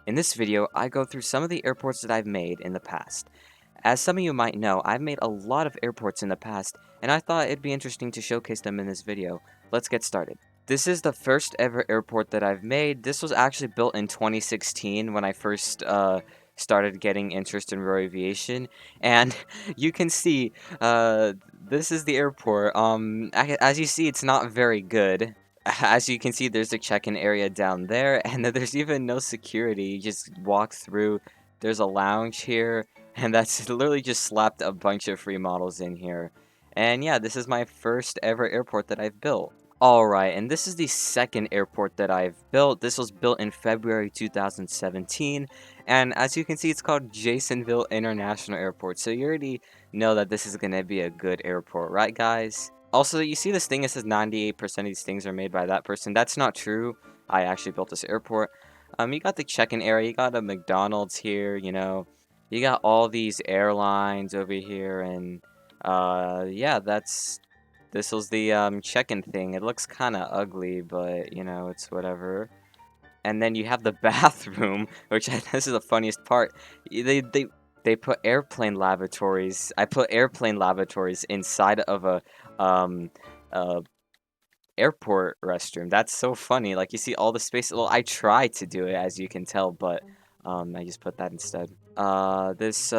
In this video, I go through some of the airports that I've made in the past. As some of you might know, I've made a lot of airports in the past, and I thought it'd be interesting to showcase them in this video. Let's get started. This is the first ever airport that I've made. This was actually built in 2016 when I first started getting interest in rural aviation, and you can see this is the airport. As you see, it's not very good. As you can see, there's a check-in area down there, and there's even no security. You just walk through. There's a lounge here, and that's literally just slapped a bunch of free models in here. And yeah, this is my first ever airport that I've built. Alright, and this is the second airport that I've built. This was built in February 2017, and as you can see, it's called Jasonville International Airport. So you already know that this is going to be a good airport, right guys? Also, you see this thing that says 98% of these things are made by that person. That's not true. I actually built this airport. You got the check-in area, you got a McDonald's here, you know. You got all these airlines over here, and yeah, this was the check-in thing. It looks kind of ugly, but you know, it's whatever. And then you have the bathroom, which this is the funniest part. They put airplane lavatories. I put airplane lavatories inside of a um uh airport restroom. That's so funny. Like you see all the space. Well, I tried to do it as you can tell, but I just put that instead. This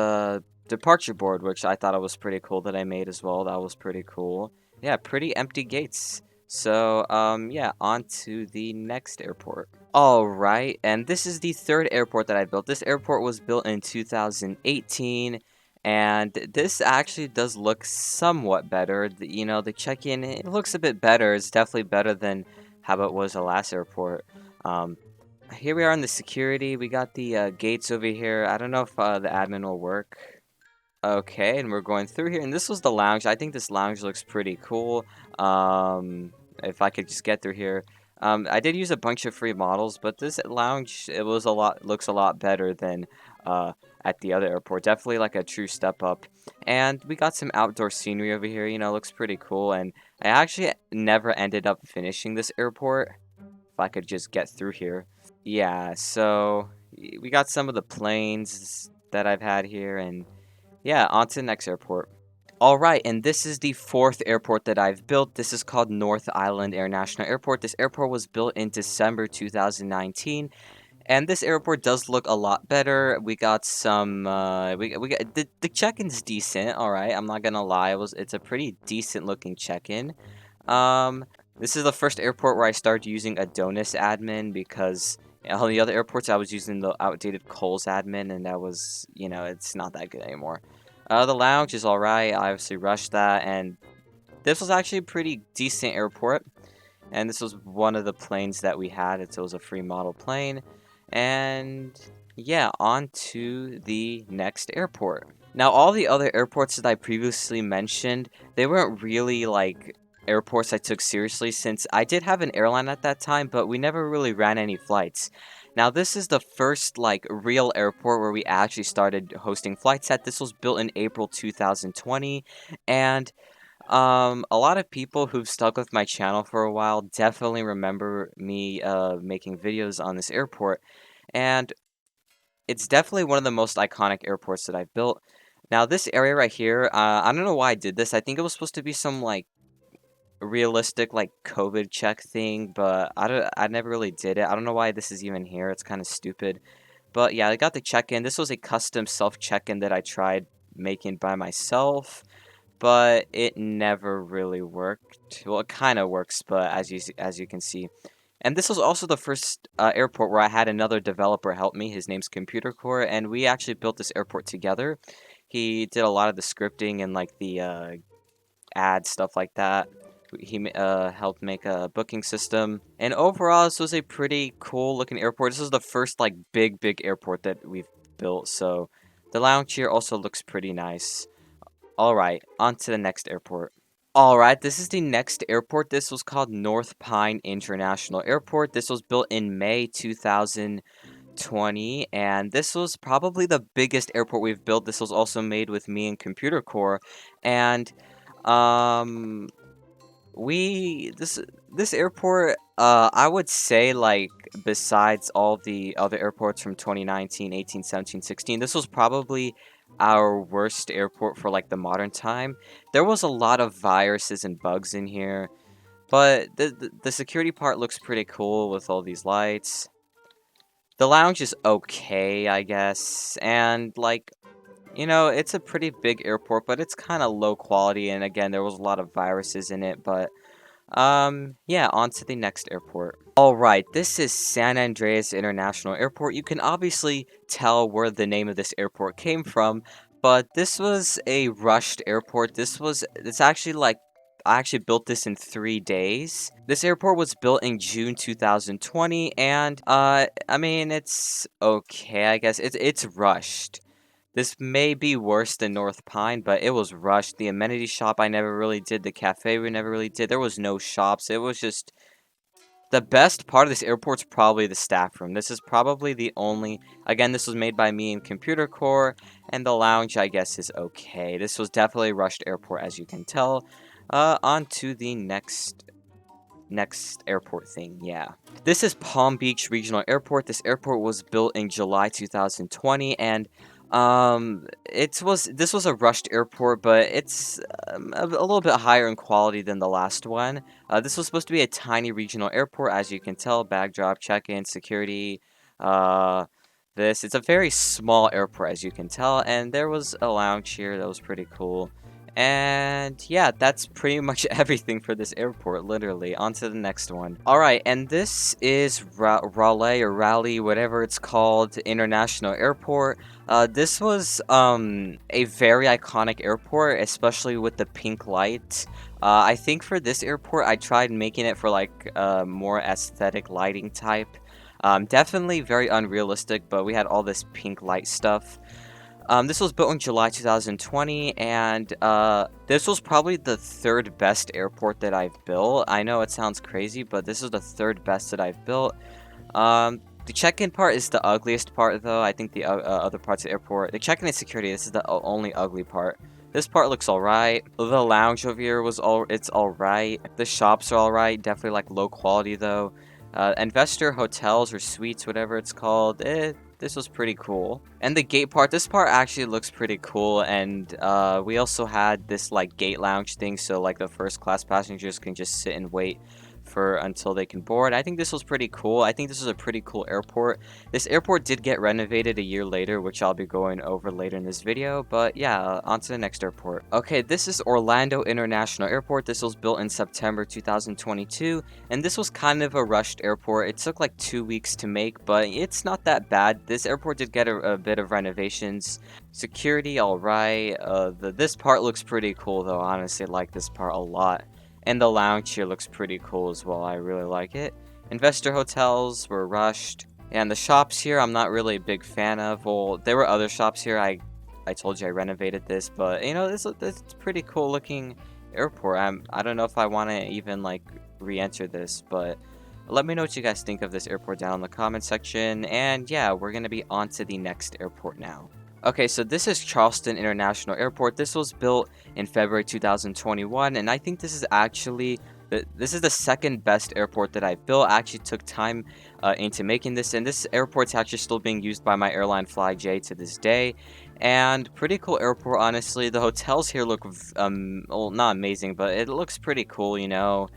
departure board, which I thought it was pretty cool that I made as well. That was pretty cool. Yeah, pretty empty gates. So, yeah, on to the next airport. Alright, and this is the third airport that I built. This airport was built in 2018, and this actually does look somewhat better. You know, the check-in, it looks a bit better. It's definitely better than how it was the last airport. Um, Here we are in the security. We got the gates over here. I don't know if the admin will work. Okay, and we're going through here, and this was the lounge. I think this lounge looks pretty cool. If I could just get through here. I did use a bunch of free models, but this lounge, looks a lot better than at the other airport. Definitely like a true step up. And we got some outdoor scenery over here, you know, looks pretty cool. And I actually never ended up finishing this airport, if I could just get through here. Yeah, so we got some of the planes that I've had here, and yeah, on to the next airport. Alright, and this is the fourth airport that I've built. This is called North Island International Airport. This airport was built in December 2019, and this airport does look a lot better. We got some, we got, the check-in's decent, alright, I'm not gonna lie, it's a pretty decent looking check-in. Um, this is the first airport where I started using Adonis admin because all the other airports I was using the outdated Coles admin, and that was, you know, it's not that good anymore. The lounge is alright. I obviously rushed that, and this was actually a pretty decent airport. And this was one of the planes that we had. It was a free model plane. And yeah, on to the next airport. Now, all the other airports that I previously mentioned, they weren't really like airports I took seriously since I did have an airline at that time, but we never really ran any flights. Now, this is the first like real airport where we actually started hosting flights at. This was built in April 2020, and a lot of people who've stuck with my channel for a while definitely remember me making videos on this airport, and it's definitely one of the most iconic airports that I've built. Now, this area right here, I don't know why I did this. I think it was supposed to be some like realistic like COVID check thing, but I never really did it. I don't know why this is even here. It's kind of stupid. But yeah, I got the check-in. This was a custom self check-in that I tried making by myself, but it never really worked. Well, it kind of works, but as you can see. And this was also the first airport where I had another developer help me. His name's Computer Core, and we actually built this airport together. He did a lot of the scripting and like the ad stuff like that. He helped make a booking system, and overall, this was a pretty cool looking airport. This is the first like big airport that we've built, so the lounge here also looks pretty nice. Alright, on to the next airport. Alright, this is the next airport. This was called North Pine International Airport. This was built in May 2020, and this was probably the biggest airport we've built. This was also made with me and Computer Core, and um this airport, I would say, like, besides all the other airports from 2019, 18, 17, 16, this was probably our worst airport for, like, the modern time. There was a lot of viruses and bugs in here, but the security part looks pretty cool with all these lights. The lounge is okay, I guess, and, like, you know, it's a pretty big airport, but it's kind of low quality, and again, there was a lot of viruses in it, but yeah, on to the next airport. Alright, this is San Andreas International Airport. You can obviously tell where the name of this airport came from, but this was a rushed airport. It's actually like, I actually built this in 3 days. This airport was built in June 2020, and, I mean, it's okay, I guess. It's rushed. This may be worse than North Pine, but it was rushed. The amenity shop I never really did. The cafe we never really did. There was no shops. It was just... The best part of this airport's probably the staff room. This is probably the only... Again, this was made by me in Computer Core, and the lounge, I guess, is okay. This was definitely a rushed airport, as you can tell. On to the next airport thing, yeah. This is Palm Beach Regional Airport. This airport was built in July 2020, and this was a rushed airport, but it's a little bit higher in quality than the last one. This was supposed to be a tiny regional airport, as you can tell. Bag drop, check-in, security, it's a very small airport, as you can tell, and there was a lounge here that was pretty cool. And yeah, that's pretty much everything for this airport, literally. On to the next one. Alright, and this is Raleigh or Raleigh, whatever it's called, International Airport. This was a very iconic airport, especially with the pink light. I think for this airport, I tried making it for like more aesthetic lighting type. Definitely very unrealistic, but we had all this pink light stuff. This was built in July 2020, and this was probably the third best airport that I've built. I know it sounds crazy, but this is the third best that I've built. The check-in part is the ugliest part, though. I think the other parts of the airport... The check-in and security, this is the only ugly part. This part looks alright. The lounge over here it's alright. The shops are alright. Definitely, like, low quality, though. Investor hotels or suites, whatever it's called, this was pretty cool. And the gate part, this part actually looks pretty cool, and we also had this like gate lounge thing, so like the first class passengers can just sit and wait until they can board. I think this was pretty cool. I think this was a pretty cool airport. This airport did get renovated a year later, which I'll be going over later in this video, but yeah, on to the next airport. Okay, this is Orlando International Airport. This was built in September 2022, and this was kind of a rushed airport. It took like 2 weeks to make, but it's not that bad. This airport did get a bit of renovations. Security, alright. This part looks pretty cool, though. Honestly, I like this part a lot. And the lounge here looks pretty cool as well. I really like it. Investor hotels were rushed. And the shops here, I'm not really a big fan of. Well, there were other shops here. I told you I renovated this. But, you know, it's a pretty cool looking airport. I don't know if I want to even, like, re-enter this. But let me know what you guys think of this airport down in the comment section. And, yeah, we're going to be on to the next airport now. Okay, so this is Charleston International Airport. This was built in February 2021, and I think this is actually the second best airport that I've built. I actually took time into making this, and this airport's actually still being used by my airline FlyJ to this day. And pretty cool airport, honestly. The hotels here look well, not amazing, but it looks pretty cool, you know.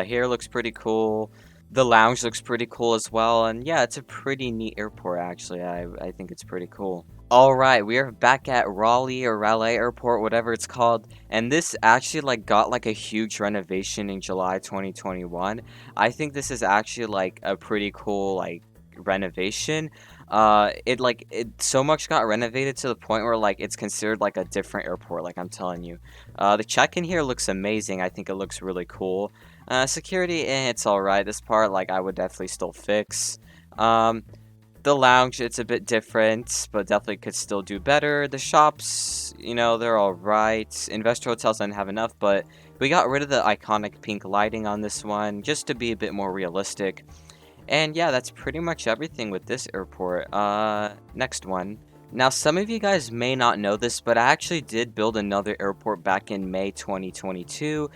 Here looks pretty cool. The lounge looks pretty cool as well, and yeah, it's a pretty neat airport, actually. I think it's pretty cool. Alright, we are back at Raleigh or Raleigh Airport, whatever it's called, and this actually like got like a huge renovation in July 2021. I think this is actually like a pretty cool like renovation. It so much got renovated to the point where like it's considered like a different airport, like I'm telling you. The check-in here looks amazing. I think it looks really cool. Security, it's alright. This part, like, I would definitely still fix. The lounge, it's a bit different, but definitely could still do better. The shops, you know, they're alright. Investor hotels didn't have enough, but we got rid of the iconic pink lighting on this one, just to be a bit more realistic. And yeah, that's pretty much everything with this airport. Next one. Now, some of you guys may not know this, but I actually did build another airport back in May 2022.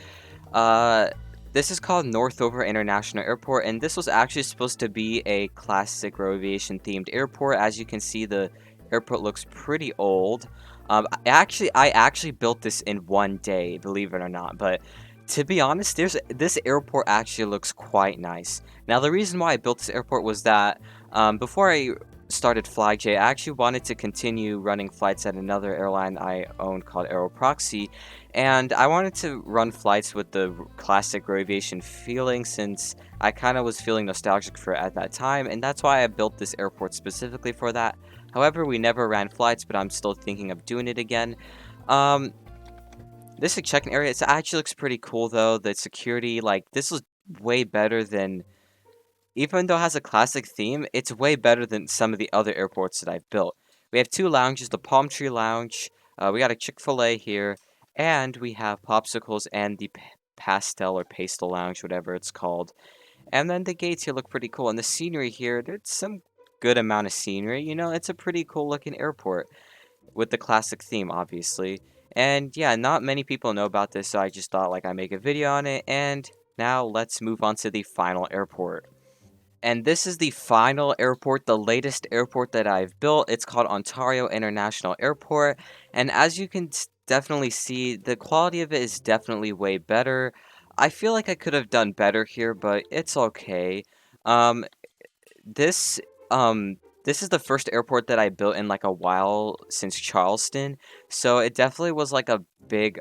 Uh, this is called Northover International Airport, and this was actually supposed to be a classic aviation themed airport. As you can see, the airport looks pretty old. I actually built this in one day, believe it or not. But to be honest, this airport actually looks quite nice. Now, the reason why I built this airport was that before I started FlyJ, I actually wanted to continue running flights at another airline I owned called Aeroproxy, and I wanted to run flights with the classic aviation feeling since I kind of was feeling nostalgic for it at that time, and that's why I built this airport specifically for that. However, we never ran flights, but I'm still thinking of doing it again. Um, this check-in area, it actually looks pretty cool though. The security, like, this was way better than, even though it has a classic theme, it's way better than some of the other airports that I've built. We have two lounges, the Palm Tree Lounge, we got a Chick-fil-A here, and we have popsicles and the pastel or pastel lounge, whatever it's called. And then the gates here look pretty cool, and the scenery here, there's some good amount of scenery. You know, it's a pretty cool looking airport with the classic theme, obviously. And yeah, not many people know about this, so I just thought like I'd make a video on it. And now let's move on to the final airport. And this is the final airport, the latest airport that I've built. It's called Ontario International Airport. And as you can definitely see, the quality of it is definitely way better. I feel like I could have done better here, but it's okay. Um, this um this is the first airport that I built in like a while since Charleston, so it definitely was like a big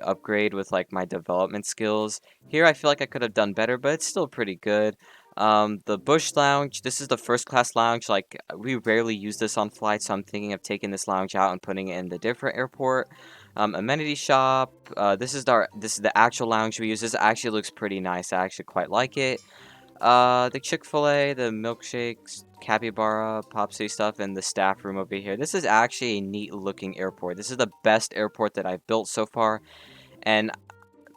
upgrade with like my development skills. Here I feel like I could have done better, but it's still pretty good. The Bush Lounge, this is the first class lounge. Like we rarely use this on flights, so I'm thinking of taking this lounge out and putting it in the different airport. Amenity shop. This is the actual lounge we use. This actually looks pretty nice. I actually quite like it. The Chick-fil-A, the milkshakes, capybara, pop city stuff, and the staff room over here. This is actually a neat looking airport. This is the best airport that I've built so far. And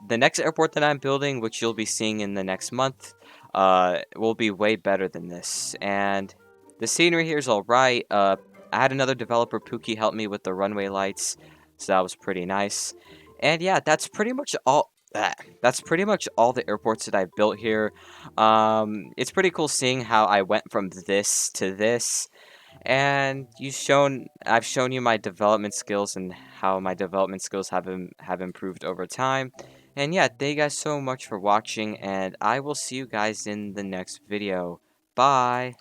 the next airport that I'm building, which you'll be seeing in the next month, will be way better than this. And the scenery here is alright. I had another developer, Pookie, help me with the runway lights, so that was pretty nice. And yeah, that's pretty much all. That's pretty much all the airports that I built here. It's pretty cool seeing how I went from this to this, and I've shown you my development skills and how my development skills have improved over time. And yeah, thank you guys so much for watching, and I will see you guys in the next video. Bye!